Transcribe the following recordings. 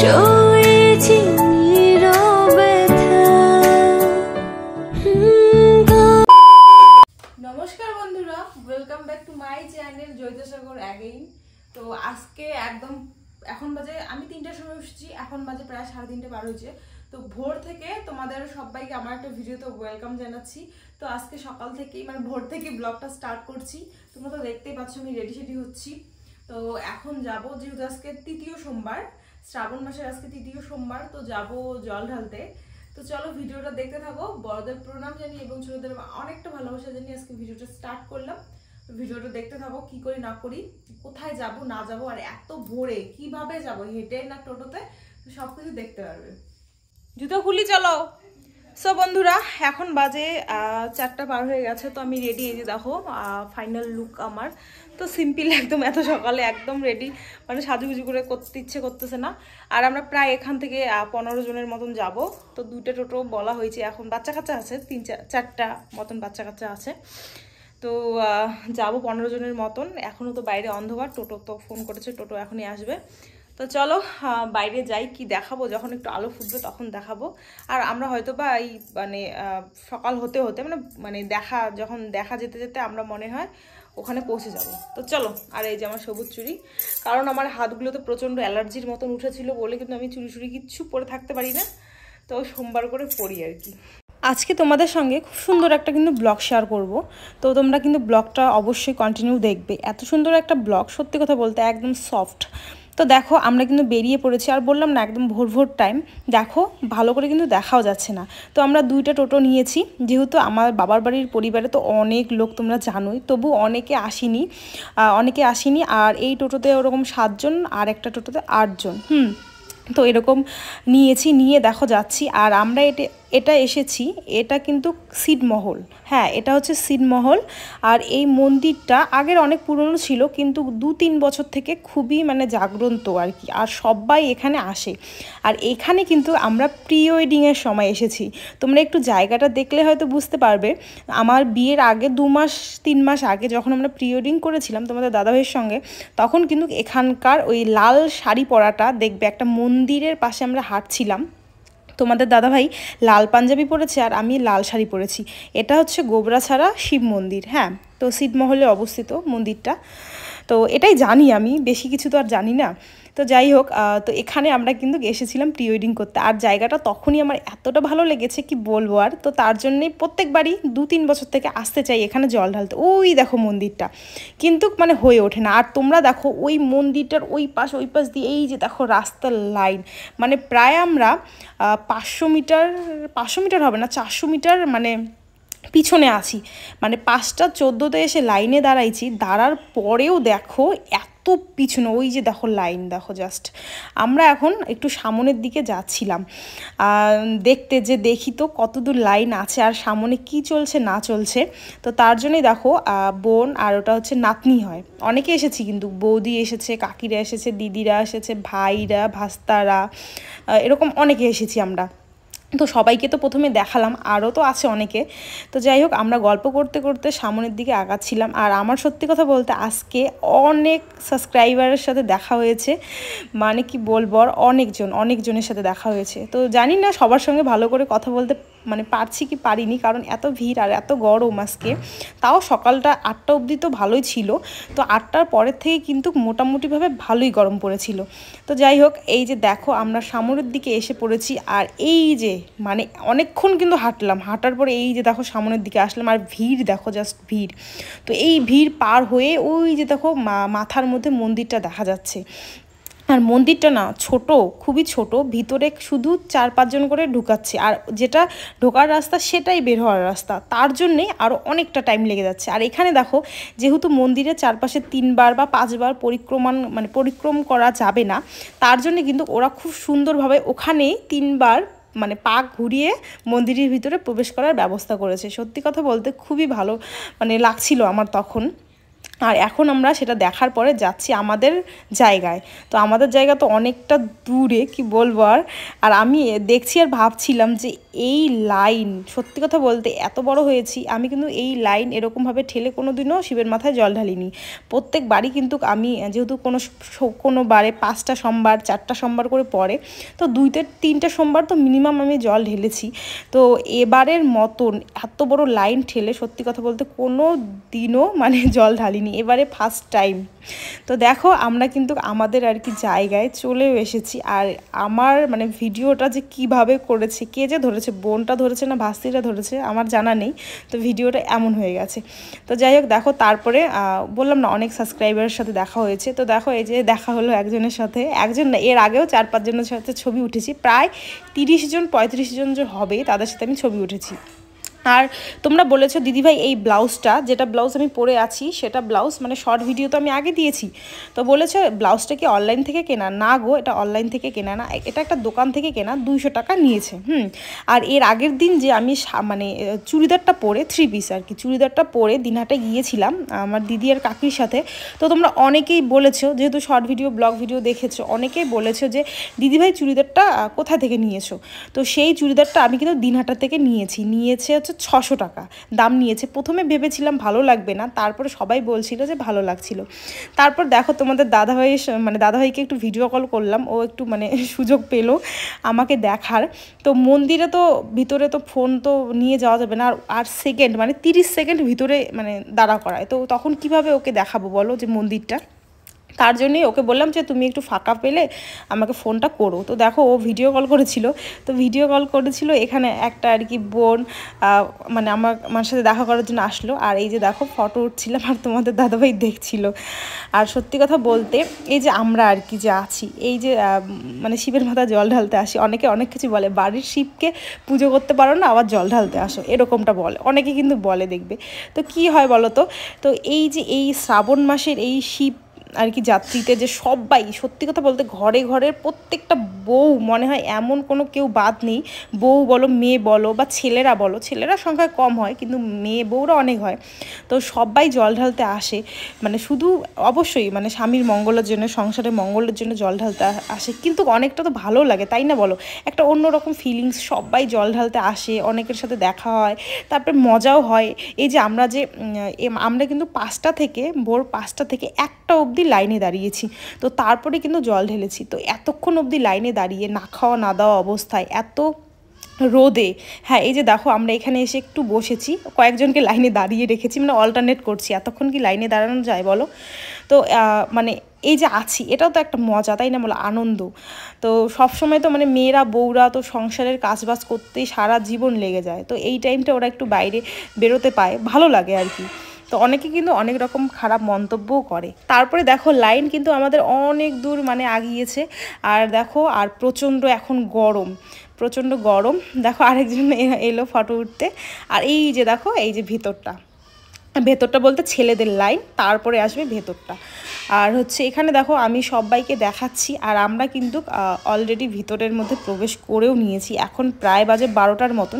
সয়েছি নীরবতা। নমস্কার বন্ধুরা, welcome back to my channel Joyitasagar again. তো আজকে একদম এখন বাজে, আমি 3টার সময় এসেছি, এখন বাজে প্রায় 3:30 বার হয়েছে। তো ভোর থেকে তোমাদের সবাইকে আমার একটা ভিডিওতে ওয়েলকাম জানাচ্ছি। তো আজকে সকাল থেকেই মানে ভোর থেকে ব্লগটা স্টার্ট করছি। তোমরা তো দেখতেই পাচ্ছ আমি রেডি সেডি হচ্ছি। তো এখন যাব, যেহেতু আজকে তৃতীয় সোমবার, শ্রাবণ মাসের আজকে তৃতীয় সোমবার, তো যাব জল ঢালতে। তো চলো ভিডিওটা দেখতে থাকো। বড়দের প্রণাম জানি এবং ছোটদের অনেকটা ভালোবাসা জানি আজকে ভিডিওটা স্টার্ট করলাম। ভিডিওটা দেখতে থাকো, কি করি না করি, কোথায় যাব না যাব, আর এত ভোরে কিভাবে যাব, হেঁটে না টোটোতে, সবকিছু দেখতে পারবে। জুতো খুলি চলো। সো বন্ধুরা, এখন বাজে 4টা পার হয়ে গেছে। তো আমি রেডি, এই যে দেখো ফাইনাল লুক আমার। তো সিম্পল একদম, এত সকালে একদম রেডি, মানে সাজুগুজু করে করতে ইচ্ছে করতেছে না। আর আমরা প্রায় এখান থেকে 15 জনের মতন যাব। তো 2টা টোটো বলা হয়েছে, এখন বাচ্চা কাচ্চা আছে 3-4টা মতন বাচ্চা কাচ্চা আছে। তো যাব 15 জনের মতন। এখনও তো বাইরে অন্ধকার, টোটো তো ফোন করেছে, টোটো এখনই আসবে। তো চলো বাইরে যাই, কি দেখাবো যখন একটু আলো ফুটবে তখন দেখাবো। আর আমরা হয়তো বা এই মানে সকাল হতে হতে মানে যখন দেখা যেতে যেতে আমরা মনে হয় ওখানে পৌঁছে যাব। তো চলো। আর এই যে আমার সবুজ চুড়ি, কারণ আমার হাতগুলোতে প্রচণ্ড অ্যালার্জির মতন উঠেছিল বলে কিন্তু আমি চুড়ি কিচ্ছু পরে থাকতে পারি না। তো সোমবার করে পরি আর কি। আজকে তোমাদের সঙ্গে খুব সুন্দর একটা কিন্তু ব্লগ শেয়ার করব। তো তোমরা কিন্তু ব্লগটা অবশ্যই কন্টিনিউ দেখবে। এত সুন্দর একটা ব্লগ, সত্যি কথা বলতে একদম সফট। তো দেখো আমরা কিন্তু বেরিয়ে পড়েছি, আর বললাম না একদম ভোর টাইম। দেখো ভালো করে কিন্তু দেখাও যাচ্ছে না। তো আমরা 2টা টোটো নিয়েছি, যেহেতু আমার বাবার বাড়ির পরিবারে তো অনেক লোক তোমরা জানোই, তবু অনেকে আসেনি। আর এই টোটোতে ওরকম 7 জন, আর একটা টোটোতে 8 জন। তো এরকম নিয়ে দেখো যাচ্ছি। আর আমরা এটা এসেছি, এটা কিন্তু সিডমহল। হ্যাঁ, এটা হচ্ছে সিডমহল। আর এই মন্দিরটা আগের অনেক পুরনো ছিল, কিন্তু 2-3 বছর থেকে খুবই মানে জাগ্রত আর কি। আর সবাই এখানে আসে। আর এখানে কিন্তু আমরা প্রি ওয়েডিংয়ের সময় এসেছি। তোমরা একটু জায়গাটা দেখলে হয়তো বুঝতে পারবে। আমার বিয়ের আগে 2-3 মাস আগে যখন আমরা প্রি ওয়েডিং করেছিলাম তোমাদের দাদাভাইয়ের সঙ্গে, তখন কিন্তু এখানকার ওই লাল শাড়ি পরাটা দেখবে, একটা মন্দিরের পাশে আমরা হাঁটছিলাম। তোমাদের দাদাভাই লাল পাঞ্জাবি পরেছে আর আমি লাল শাড়ি পরেছি। এটা হচ্ছে গোবরাছড়া শিব মন্দির। হ্যাঁ, তো সিডমহলে অবস্থিত মন্দিরটা। তো এটাই জানি, আমি বেশি কিছু তো আর জানি না। তো যাই হোক, তো এখানে আমরা কিন্তু এসেছিলাম প্রি ওয়েডিং করতে। আর জায়গাটা তখনই আমার এতটা ভালো লেগেছে কি বলবো আর। তো তার জন্যেই প্রত্যেকবারই 2-3 বছর থেকে আসতে চাই এখানে জল ঢালতে। ওই দেখো মন্দিরটা, কিন্তু মানে হয়ে ওঠে না। আর তোমরা দেখো ওই মন্দিরটার ওই পাশ দিয়ে এই যে দেখো রাস্তার লাইন, মানে প্রায় আমরা 500 মিটার হবে না, 400 মিটার মানে পিছনে আছি। মানে 5টা 14তে এসে লাইনে দাঁড়ার পরেও দেখো এত পিছনে, ওই যে দেখো লাইন দেখো জাস্ট। আমরা এখন একটু সামনের দিকে যাচ্ছিলাম দেখি তো কতদূর লাইন আছে আর সামনে কি চলছে না চলছে। তো তার জন্যই দেখো বোন আর ওটা হচ্ছে নাতনি হয়, অনেকে এসেছি, কিন্তু বৌদি এসেছে, কাকিরা এসেছে, দিদিরা এসেছে, ভাইরা, ভাস্তারা, এরকম অনেকে এসেছি আমরা। তো সবাইকে তো প্রথমে দেখালাম, আরও তো আছে অনেকে। তো যাই হোক, আমরা গল্প করতে করতে সামনের দিকে আগাচ্ছিলাম। আর আমার সত্যি কথা বলতে আজকে অনেক সাবস্ক্রাইবারের সাথে দেখা হয়েছে, মানে কি বলবো, আর অনেকজনের সাথে দেখা হয়েছে। তো জানি না সবার সঙ্গে ভালো করে কথা বলতে মানে পারছি কি পারিনি, কারণ এত ভিড় আর এত গরম আজকে। তাও সকালটা 8টা অবধি তো ভালোই ছিল। তো 8টার পরের থেকে কিন্তু মোটামুটিভাবে ভালোই গরম পড়েছিল। তো যাই হোক, এই যে দেখো আমরা সামনের দিকে এসে পড়েছি। আর এই যে মানে অনেকক্ষণ কিন্তু হাঁটার পরে এই যে দেখো সামনের দিকে আসলাম। আর ভিড় দেখো, জাস্ট ভিড়। তো এই ভিড় পার হয়ে ওই যে দেখো মাথার মধ্যে মন্দিরটা দেখা যাচ্ছে। আর মন্দিরটা না খুবই ছোট, ভিতরে শুধু 4-5 জন করে ঢুকাচ্ছে। আর যেটা ঢোকার রাস্তা সেটাই বের হওয়ার রাস্তা, তার জন্যে আরও অনেকটা টাইম লেগে যাচ্ছে। আর এখানে দেখো, যেহেতু মন্দিরের চারপাশে 3বার বা 5বার পরিক্রম করা যাবে না, তার জন্যে কিন্তু ওরা খুব সুন্দরভাবে ওখানেই 3বার মানে পা ঘুরিয়ে মন্দিরের ভিতরে প্রবেশ করার ব্যবস্থা করেছে। সত্যি কথা বলতে খুবই ভালো মানে লাগছিল আমার তখন। আর এখন আমরা সেটা দেখার পরে যাচ্ছি আমাদের জায়গায়। তো আমাদের জায়গা তো অনেকটা দূরে, কি বলবো আর। আর আমি দেখছি আর ভাবছিলাম যে এই লাইন, সত্যি কথা বলতে এত বড় হয়েছি আমি কিন্তু এই লাইন এরকমভাবে ঠেলে কোনো দিনও শিবের মাথায় জল ঢালিনি। প্রত্যেক বাড়ি কিন্তু আমি যেহেতু কোনো বারে 5টা সোমবার 4টা সোমবার করে পড়ে, তো 2-3টা সোমবার তো মিনিমাম আমি জল ঢেলেছি। তো এবারের মতন এত বড় লাইন ঠেলে সত্যি কথা বলতে কোনো দিনও মানে জল ঢালিনি, এবারে ফার্স্ট টাইম। তো দেখো আমরা কিন্তু আমাদের আর কি জায়গায় চলেও এসেছি। আর আমার মানে ভিডিওটা যে কিভাবে করেছে, কে যে ধরেছে, বোনটা ধরেছে না ভাস্তিটা ধরেছে আমার জানা নেই, তো ভিডিওটা এমন হয়ে গেছে। তো যাই হোক দেখো, তারপরে বললাম না অনেক সাবস্ক্রাইবারের সাথে দেখা হয়েছে। তো দেখো এই যে দেখা হলো একজনের সাথে, একজন না এর আগেও 4-5 জনের সাথে ছবি উঠেছি, প্রায় 30 জন 35 জন যে হবে তাদের সাথে আমি ছবি উঠেছি। আর তোমরা বলেছো দিদিভাই এই ব্লাউজটা, যেটা ব্লাউজ আমি পরে আছি সেটা ব্লাউজ মানে শর্ট ভিডিও তো আমি আগে দিয়েছি, তো বলেছে ব্লাউজটা কি অনলাইন থেকে কেনা? না গো, এটা অনলাইন থেকে কেনা না, এটা একটা দোকান থেকে কেনা, 200 টাকা নিয়েছে। আর এর আগের দিন যে আমি মানে চুড়িদারটা পরে, 3 পিস আর কি, চুড়িদারটা পরে দিনহাটে গিয়েছিলাম আমার দিদি আর কাকির সাথে। তো তোমরা অনেকেই বলেছো, যেহেতু শর্ট ভিডিও ব্লগ ভিডিও দেখেছো, অনেকেই বলেছো যে দিদিভাই চুড়িদারটা কোথা থেকে নিয়েছো। তো সেই চুড়িদারটা আমি কিন্তু দিনহাটা থেকে নিয়েছে হচ্ছে 600 টাকা দাম নিয়েছে। প্রথমে ভেবেছিলাম ভালো লাগবে না, তারপরে সবাই বলছিল যে ভালো লাগছিল। তারপর দেখো তোমাদের দাদাভাইকে একটু ভিডিও কল করলাম, ও একটু মানে সুযোগ পেলো আমাকে দেখার। তো মন্দিরে তো ভিতরে তো ফোন তো নিয়ে যাওয়া যাবে না, আর সেকেন্ড মানে 30 সেকেন্ড ভিতরে মানে দাঁড়া করায়, তো তখন কিভাবে ওকে দেখাবো বলো যে মন্দিরটা। তার জন্যই ওকে বললাম যে তুমি একটু ফাঁকা পেলে আমাকে ফোনটা করো। তো দেখো ও ভিডিও কল করেছিল, এখানে একটা আর কি বোন মানে আমার সাথে দেখা করার জন্য আসলো। আর এই যে দেখো ফটো উঠছিলাম আর তোমাদের দাদাভাই দেখছিল। আর সত্যি কথা বলতে এই যে আমরা আর কি যে আছি, এই যে মানে শিবের মাথায় জল ঢালতে আসি, অনেকে অনেক কিছু বলে, বাড়ির শিবকে পুজো করতে পারো না আবার জল ঢালতে আসো, এরকমটা বলে অনেকে কিন্তু বলে, দেখবে। তো কি হয় বলো তো, তো এই যে এই শ্রাবণ মাসের এই শিব আর কি যাত্রীতে যে সবাই, সত্যি কথা বলতে ঘরের প্রত্যেকটা বউ মনে হয় এমন কোনো কেউ বাদ নেই, বউ বলো মেয়ে বলো বা ছেলেরা বলো, ছেলেরা সংখ্যায় কম হয় কিন্তু মেয়ে বউরা অনেক হয়। তো সবাই জল ঢালতে আসে, মানে শুধু অবশ্যই মানে স্বামীর মঙ্গলের জন্য, সংসারের মঙ্গলের জন্য জল ঢালতে আসে, কিন্তু অনেকটা তো ভালো লাগে তাই না বলো, একটা অন্যরকম ফিলিংস। সবাই জল ঢালতে আসে, অনেকের সাথে দেখা হয়, তারপরে মজাও হয়। এই যে আমরা কিন্তু ভোর 5টা থেকে 1টা অবধি লাইনে দাঁড়িয়েছি, তো তারপরে কিন্তু জল ঢেলেছি। তো এতক্ষণ অবধি লাইনে দাঁড়িয়ে না খাওয়া না দেওয়া অবস্থায়, এত রোদে, হ্যাঁ এই যে দেখো আমরা এখানে এসে একটু বসেছি, কয়েকজনকে লাইনে দাঁড়িয়ে রেখেছি, মানে অল্টারনেট করছি, এতক্ষণ কি লাইনে দাঁড়ানো যায় বলো। তো মানে এই যে আছি এটাও তো একটা মজা তাই না বলো, আনন্দ। তো সবসময় তো মানে মেয়েরা বউরা তো সংসারের কাজবাজ করতেই সারা জীবন লেগে যায়, তো এই টাইমটা ওরা একটু বাইরে বেরোতে পায়, ভালো লাগে আর কি। তো অনেকে কিন্তু অনেক রকম খারাপ মন্তব্যও করে। তারপরে দেখো লাইন কিন্তু আমাদের অনেক দূর মানে আগিয়েছে। আর দেখো আর প্রচণ্ড গরম। দেখো আরেকজন এলো ফটো উঠতে। আর এই যে দেখো এই যে ভেতরটা বলতে ছেলেদের লাইন, তারপরে আসবে ভেতরটা। আর হচ্ছে এখানে দেখো আমি সবাইকে দেখাচ্ছি, আর আমরা কিন্তু অলরেডি ভিতরের মধ্যে প্রবেশ করেও নিয়েছি, এখন প্রায় বাজে 12টার মতন।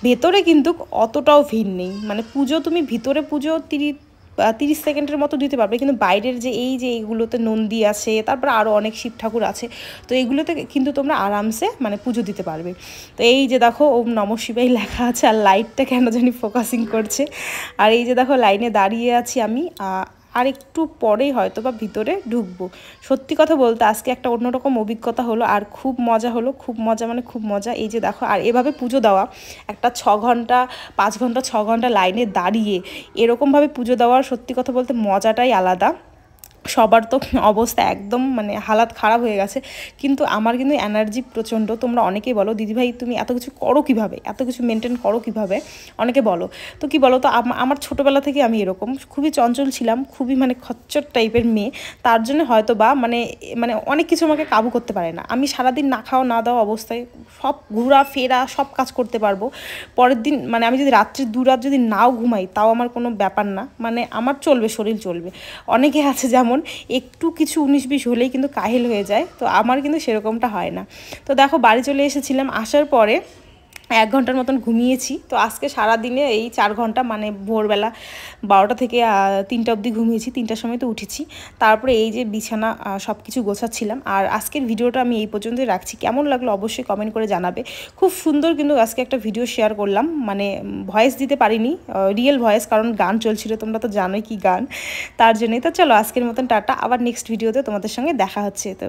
ভেতরে কিন্তু অতটাও ভিড় নেই, মানে পুজো তুমি ভিতরে পুজো 30 সেকেন্ডের মতো দিতে পারবে, কিন্তু বাইরের যে এইগুলোতে নন্দী আছে, তারপর আরও অনেক শিব ঠাকুর আছে, তো এইগুলোতে কিন্তু তোমরা আরামসে মানে পুজো দিতে পারবে। তো এই যে দেখো ওম নমঃ শিবায় লেখা আছে, আর লাইটটা কেন জানি ফোকাসিং করছে। আর এই যে দেখো লাইনে দাঁড়িয়ে আছি আমি, আর একটু পরেই হয়তো বা ভিতরে ঢুকবো। সত্যি কথা বলতে আজকে একটা অন্যরকম অভিজ্ঞতা হলো, আর খুব মজা হলো, খুব মজা। এই যে দেখো আর এভাবে পুজো দেওয়া, একটা 5 ঘন্টা 6 ঘন্টা লাইনে দাঁড়িয়ে এরকমভাবে পুজো দেওয়ার সত্যি কথা বলতে মজাটাই আলাদা। সবার তো অবস্থা একদম মানে হালাত খারাপ হয়ে গেছে, কিন্তু আমার কিন্তু এনার্জি প্রচণ্ড। তোমরা অনেকেই বলো দিদিভাই তুমি এত কিছু করো কীভাবে, এত কিছু মেনটেন করো কীভাবে, অনেকে বলো। তো কি বলো তো, আমার ছোটোবেলা থেকে আমি এরকম খুবই চঞ্চল ছিলাম, খুবই মানে খচ্চর টাইপের মেয়ে, তার জন্য হয়তো বা মানে অনেক কিছু আমাকে কাবু করতে পারে না। আমি সারাদিন না খাওয়া না দাওয়া অবস্থায় সব ঘোরা ফেরা সব কাজ করতে পারবো। পরের দিন মানে আমি যদি রাত্রে 2 রাত যদি নাও ঘুমাই তাও আমার কোনো ব্যাপার না, মানে আমার চলবে, শরীর চলবে। অনেকে আছে যেমন একটু কিছু 19-20 হলেই কিন্তু কাহিল হয়ে যায়, তো আমার কিন্তু সেরকমটা হয় না। তো দেখো বাড়ি চলে এসেছিলাম, আসার পরে 1 ঘন্টার মতন ঘুমিয়েছি। তো আজকে সারাদিনে এই 4 ঘন্টা মানে ভোরবেলা 12টা থেকে 3টা অবধি ঘুমিয়েছি, 3টার সময় তো উঠেছি। তারপরে এই যে বিছানা সব কিছু গোছাচ্ছিলাম। আর আজকের ভিডিওটা আমি এই পর্যন্তই রাখছি। কেমন লাগলো অবশ্যই কমেন্ট করে জানাবে। খুব সুন্দর কিন্তু আজকে একটা ভিডিও শেয়ার করলাম, মানে ভয়েস দিতে পারিনি, রিয়েল ভয়েস, কারণ গান চলছিল, তোমরা তো জানোই কি গান, তার জন্যই। তো চলো আজকের মতন টাটা, আবার নেক্সট ভিডিওতে তোমাদের সঙ্গে দেখা হচ্ছে। তো